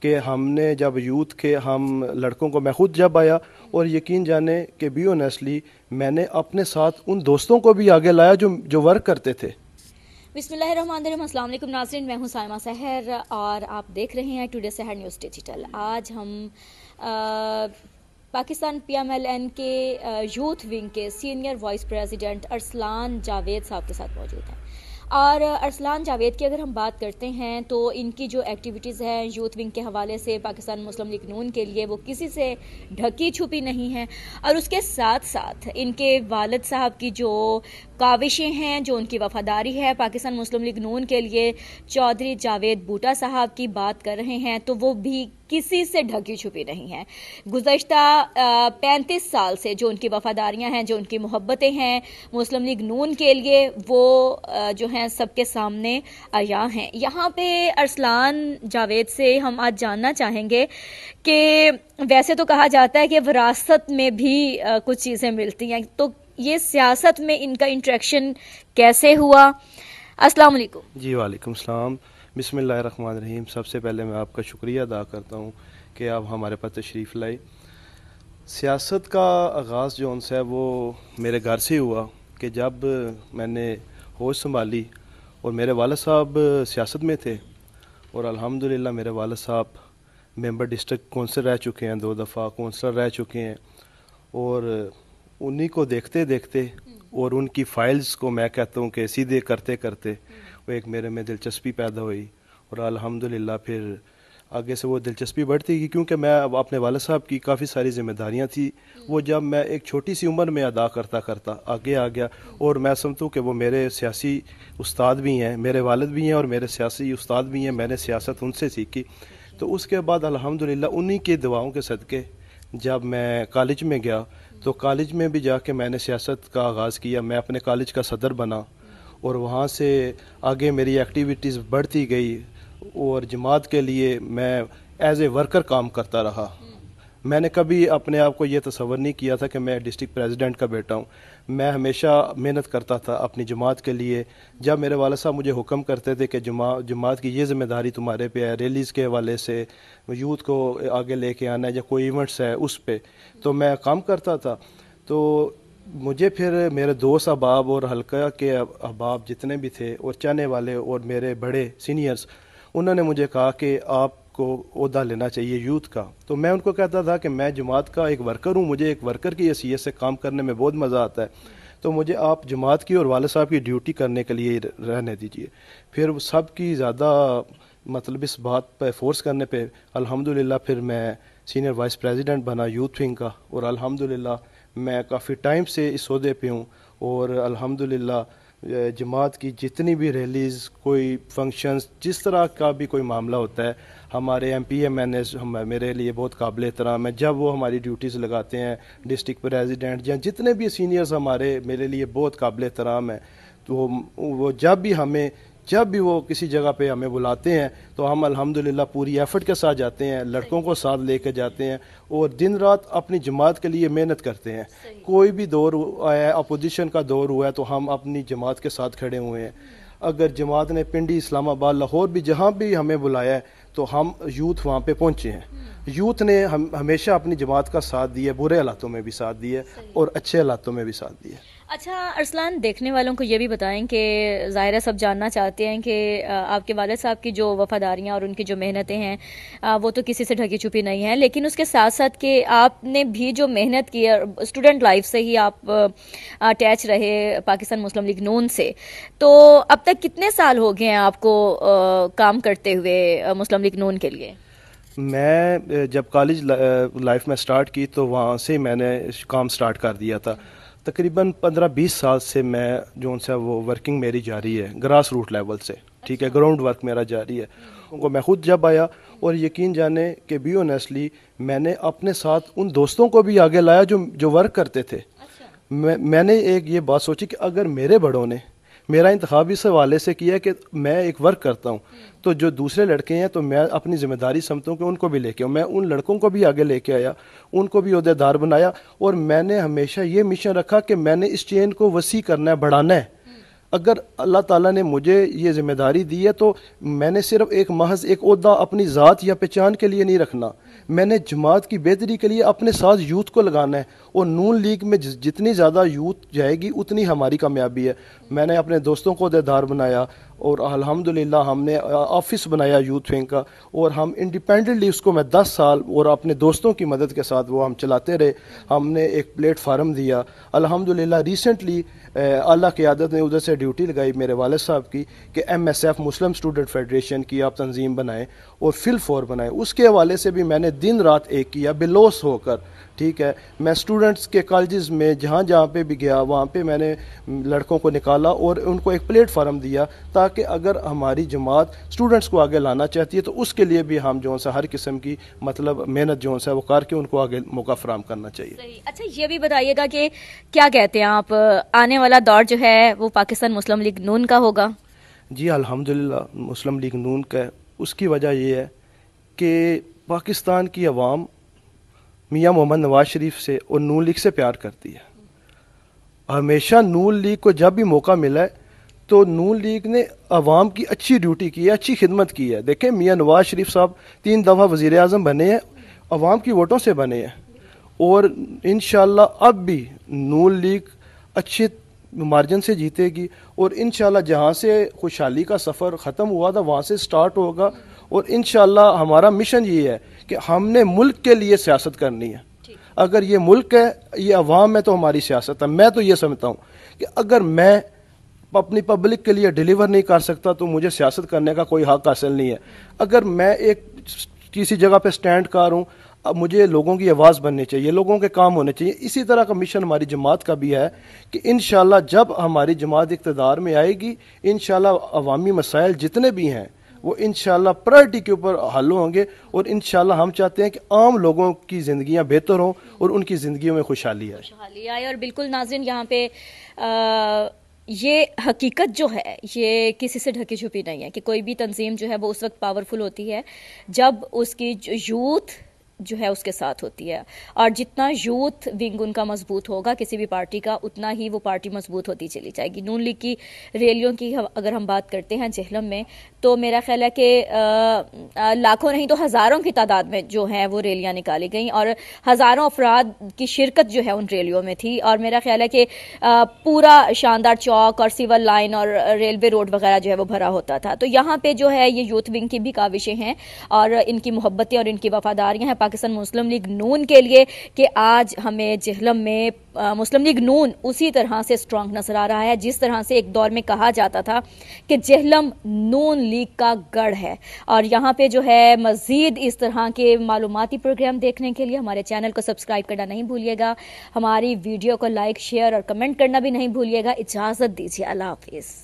کہ ہم نے جب یوتھ کے ہم لڑکوں کو، میں خود جب آیا، اور یقین جانے کہ بی آنیسٹلی میں نے اپنے ساتھ ان دوستوں کو بھی آگے لایا جو ورک کرتے تھے. بسم اللہ الرحمن الرحیم. السلام علیکم ناظرین، میں ہوں سائمہ سحر اور آپ دیکھ رہے ہیں ٹوڈے سحر نیوز ڈیجیٹل. آج ہم Pakistan P M L N کے یوتھ ونگ کے senior vice president Arsalan Javed صاحب کے ساتھ موجود ہیں. اور ارسلان جاوید کی اگر ہم بات کرتے ہیں تو ان کی جو ایکٹیویٹیز ہیں یوتھ ونگ کے حوالے سے پاکستان مسلم لیگ نون کے لیے وہ کسی سے ڈھکی چھپی نہیں ہیں. اور اس کے ساتھ ساتھ ان کے والد صاحب کی جو کاوشیں ہیں، جو ان کی وفاداری ہے پاکستان مسلم لیگ نون کے لیے، چودھری جاوید بوٹا صاحب کی بات کر رہے ہیں تو وہ بھی کسی سے ڈھکی چھپی نہیں ہیں. گزشتہ 35 سال سے جو ان کی وفاداریاں ہیں، جو ان کی محبتیں ہیں مسلم لیگ نون کے لیے، وہ جو ہیں سب کے سامنے عیاں ہیں. یہاں پہ ارسلان جاوید سے ہم آج جاننا چاہیں گے کہ ویسے تو کہا جاتا ہے کہ وراثت میں بھی کچھ چیزیں ملتی ہیں، تو یہ سیاست میں ان کا انٹریکشن کیسے ہوا؟ السلام علیکم. جی وعلیکم السلام. بسم اللہ الرحمن الرحیم. سب سے پہلے میں آپ کا شکریہ ادا کرتا ہوں کہ آپ ہمارے پاس تشریف لائے. سیاست کا آغاز جو ان سے ہے وہ میرے گھر سے ہوا کہ جب میں نے ہوش سنبھالی اور میرے والد صاحب سیاست میں تھے، اور الحمدللہ میرے والد صاحب ممبر ڈسٹرکٹ کونسل رہ چکے ہیں، 2 دفعہ کونسلر رہ چکے ہیں، اور انہی کو دیکھتے دیکھتے اور ان کی فائلز کو میں کہتا ہوں کہ سیدھے کرتے کرتے وہ ایک میرے میں دلچسپی پیدا ہوئی، اور الحمدللہ پھر آگے سے وہ دلچسپی بڑھتی گئی، کیونکہ میں اپنے والد صاحب کی کافی ساری ذمہ داریاں تھیں وہ جب میں ایک چھوٹی سی عمر میں ادا کرتا آگے آ گیا. اور میں سمجھتا ہوں کہ وہ میرے سیاسی استاد بھی ہیں، میرے والد بھی ہیں اور میرے سیاسی استاد بھی ہیں. میں نے سیاست ان سے سیکھی. تو اس کے بعد الحمدللہ انہی کے دعاؤں کے صدقے جب میں کالج میں گیا تو کالج میں بھی جا کے میں نے سیاست کا آغاز کیا. میں اپنے کالج کا صدر بنا اور وہاں سے آگے میری ایکٹیویٹیز بڑھتی گئی، اور جماعت کے لیے میں ایز اے ورکر کام کرتا رہا. میں نے کبھی اپنے آپ کو یہ تصور نہیں کیا تھا کہ میں ڈسٹرکٹ پریزیڈنٹ کا بیٹا ہوں. میں ہمیشہ محنت کرتا تھا اپنی جماعت کے لیے. جب میرے والد صاحب مجھے حکم کرتے تھے کہ جماعت کی یہ ذمہ داری تمہارے پہ ہے، ریلیز کے حوالے سے یوتھ کو آگے لے کے آنا ہے یا کوئی ایونٹس ہے اس پہ، تو میں کام کرتا تھا. تو مجھے پھر میرے دوست احباب اور حلقہ کے احباب جتنے بھی تھے اور چاہنے والے اور میرے بڑے سینئرز، انہوں نے مجھے کہا کہ آپ کو عہدہ لینا چاہیے یوتھ کا. تو میں ان کو کہتا تھا کہ میں جماعت کا ایک ورکر ہوں، مجھے ایک ورکر کی حیثیت سے کام کرنے میں بہت مزہ آتا ہے، تو مجھے آپ جماعت کی اور والد صاحب کی ڈیوٹی کرنے کے لیے رہنے دیجیے. پھر سب کی زیادہ اس بات پہ فورس کرنے پہ الحمدللہ پھر میں سینئر وائس پریزیڈنٹ بنا یوتھ ونگ کا، اور الحمدللہ میں کافی ٹائم سے اس عہدے پہ ہوں. اور الحمدللہ جماعت کی جتنی بھی ریلیز، کوئی فنکشنز، جس طرح کا بھی کوئی معاملہ ہوتا ہے، ہمارے M P M N S میرے لیے بہت قابل احترام ہے. جب وہ ہماری ڈیوٹیز لگاتے ہیں، ڈسٹرکٹ پریزیڈنٹ یا جتنے بھی سینئرز ہمارے میرے لیے بہت قابل احترام ہیں. تو وہ جب بھی وہ کسی جگہ پہ ہمیں بلاتے ہیں تو ہم الحمدللہ پوری ایفرٹ کے ساتھ جاتے ہیں، لڑکوں کو ساتھ لے کے جاتے ہیں اور دن رات اپنی جماعت کے لیے محنت کرتے ہیں. کوئی بھی دور آیا ہے، اپوزیشن کا دور ہوا ہے، تو ہم اپنی جماعت کے ساتھ کھڑے ہوئے ہیں. اگر جماعت نے پنڈی، اسلام آباد، لاہور بھی جہاں بھی ہمیں بلایا ہے تو ہم یوتھ وہاں پہ پہنچے ہیں. یوتھ نے ہمیشہ اپنی جماعت کا ساتھ دیا، برے حالاتوں میں بھی ساتھ دیا اور اچھے حالاتوں میں بھی ساتھ دیا. اچھا ارسلان، دیکھنے والوں کو یہ بھی بتائیں کہ ظاہر ہے سب جاننا چاہتے ہیں کہ آپ کے والد صاحب کی جو وفاداریاں اور ان کی جو محنتیں ہیں وہ تو کسی سے ڈھکی چھپی نہیں ہیں، لیکن اس کے ساتھ ساتھ کہ آپ نے بھی جو محنت کی ہے اسٹوڈنٹ لائف سے ہی آپ اٹیچ رہے پاکستان مسلم لیگ نون سے، تو اب تک کتنے سال ہو گئے ہیں آپ کو کام کرتے ہوئے مسلم لیگ نون کے لیے؟ میں جب کالج لائف میں سٹارٹ کی تو وہاں سے میں نے کام سٹارٹ کر دیا تھا. تقریباً 15-20 سال سے میں جو ان سے وہ ورکنگ میری جاری ہے گراس روٹ لیول سے، ٹھیک ہے، گراؤنڈ ورک میرا جاری ہے. میں خود جب آیا، اور یقین جانے کہ بی آنیسٹلی میں نے اپنے ساتھ ان دوستوں کو بھی آگے لایا جو ورک کرتے تھے. میں نے ایک یہ بات سوچی کہ اگر میرے بڑوں نے میرا انتخاب اس حوالے سے کیا کہ میں ایک ورک کرتا ہوں، تو جو دوسرے لڑکے ہیں تو میں اپنی ذمہ داری سمجھتا ہوں کہ ان کو بھی لے کے آؤں. میں ان لڑکوں کو بھی آگے لے کے آیا، ان کو بھی عہدے دار بنایا، اور میں نے ہمیشہ یہ مشن رکھا کہ میں نے اس چین کو وسیع کرنا ہے، بڑھانا ہے. اگر اللہ تعالیٰ نے مجھے یہ ذمہ داری دی ہے تو میں نے صرف ایک محض ایک عہدہ اپنی ذات یا پہچان کے لیے نہیں رکھنا، میں نے جماعت کی بہتری کے لیے اپنے ساتھ یوتھ کو لگانا ہے، اور نون لیگ میں جتنی زیادہ یوتھ جائے گی اتنی ہماری کامیابی ہے۔ میں نے اپنے دوستوں کو عہدیدار بنایا، اور الحمدللہ ہم نے آفس بنایا یوتھ ونگ کا، اور ہم انڈیپینڈنٹلی اس کو میں 10 سال اور اپنے دوستوں کی مدد کے ساتھ وہ ہم چلاتے رہے۔ ہم نے ایک پلیٹ فارم دیا الحمدللہ۔ ریسنٹلی اللہ کی عادت نے ادھر سے ڈیوٹی لگائی میرے والد صاحب کی کہ MSF مسلم اسٹوڈنٹ فیڈریشن کی آپ تنظیم بنائیں اور فل فور بنائیں۔ اس کے حوالے سے بھی میں نے دن رات ایک کیا بلوس ہو کر، ٹھیک ہے۔ میں اسٹوڈنٹس کے کالجز میں جہاں جہاں پہ بھی گیا وہاں پہ میں نے لڑکوں کو نکالا اور ان کو ایک پلیٹ فارم دیا، تاکہ اگر ہماری جماعت اسٹوڈنٹس کو آگے لانا چاہتی ہے تو اس کے لیے بھی ہم جو ہے ہر قسم کی مطلب محنت جو ہے وہ کر کے ان کو آگے موقع فراہم کرنا چاہیے۔ صحیح۔ اچھا یہ بھی بتائیے گا کہ کیا کہتے ہیں آپ، آنے والا دور جو ہے وہ پاکستان مسلم لیگ نون کا ہوگا؟ جی الحمدللہ مسلم لیگ نون کا ہے۔ اس کی وجہ یہ ہے کہ پاکستان کی عوام میاں محمد نواز شریف سے اور نون لیگ سے پیار کرتی ہے۔ ہمیشہ نون لیگ کو جب بھی موقع ملا ہے تو نون لیگ نے عوام کی اچھی ڈیوٹی کی ہے، اچھی خدمت کی ہے۔ دیکھیں میاں نواز شریف صاحب 3 دفعہ وزیر اعظم بنے ہیں، عوام کی ووٹوں سے بنے ہیں، اور انشاءاللہ اب بھی نون لیگ اچھے مارجن سے جیتے گی، اور انشاءاللہ جہاں سے خوشحالی کا سفر ختم ہوا تھا وہاں سے سٹارٹ ہوگا، اور انشاءاللہ ہمارا مشن یہ ہے کہ ہم نے ملک کے لیے سیاست کرنی ہے۔ اگر یہ ملک ہے، یہ عوام ہے، تو ہماری سیاست ہے۔ میں تو یہ سمجھتا ہوں کہ اگر میں اپنی پبلک کے لیے ڈیلیور نہیں کر سکتا تو مجھے سیاست کرنے کا کوئی حق حاصل نہیں ہے۔ اگر میں ایک کسی جگہ پہ سٹینڈ کر رہوں، اب مجھے لوگوں کی آواز بننی چاہیے، لوگوں کے کام ہونے چاہیے۔ اسی طرح کا مشن ہماری جماعت کا بھی ہے کہ انشاءاللہ جب ہماری جماعت اقتدار میں آئے گی، انشاءاللہ عوامی مسائل جتنے بھی ہیں وہ انشاءاللہ پرائرٹی کے اوپر حل ہوں گے، اور انشاءاللہ ہم چاہتے ہیں کہ عام لوگوں کی زندگیاں بہتر ہوں اور ان کی زندگیوں میں خوشحالی آئے۔ خوشحالی آئے۔ اور بالکل ناظرین یہاں پہ یہ حقیقت جو ہے یہ کسی سے ڈھکی چھپی نہیں ہے کہ کوئی بھی تنظیم جو ہے وہ اس وقت پاورفل ہوتی ہے جب اس کی یوتھ جو ہے اس کے ساتھ ہوتی ہے، اور جتنا یوتھ ونگ ان کا مضبوط ہوگا کسی بھی پارٹی کا، اتنا ہی وہ پارٹی مضبوط ہوتی چلی جائے گی۔ نون لیگ کی ریلیوں کی اگر ہم بات کرتے ہیں جہلم میں، تو میرا خیال ہے کہ لاکھوں نہیں تو ہزاروں کی تعداد میں جو ہیں وہ ریلیاں نکالی گئیں، اور ہزاروں افراد کی شرکت جو ہے ان ریلیوں میں تھی، اور میرا خیال ہے کہ پورا شاندار چوک اور سیول لائن اور ریلوے روڈ وغیرہ جو ہے وہ بھرا ہوتا تھا۔ تو یہاں پہ جو ہے یہ یوتھ ونگ کی بھی کاوشیں ہیں اور ان کی محبتیں اور ان کی وفاداریاں ہیں پاکستان مسلم لیگ نون کے لیے، کہ آج ہمیں جہلم میں مسلم لیگ نون اسی طرح سے سٹرونگ نظر آ رہا ہے جس طرح سے ایک دور میں کہا جاتا تھا کہ جہلم نون لیگ کا گڑھ ہے۔ اور یہاں پہ جو ہے مزید اس طرح کے معلوماتی پروگرام دیکھنے کے لیے ہمارے چینل کو سبسکرائب کرنا نہیں بھولیے گا، ہماری ویڈیو کو لائک، شیئر اور کمنٹ کرنا بھی نہیں بھولیے گا۔ اجازت دیجیے، اللہ حافظ۔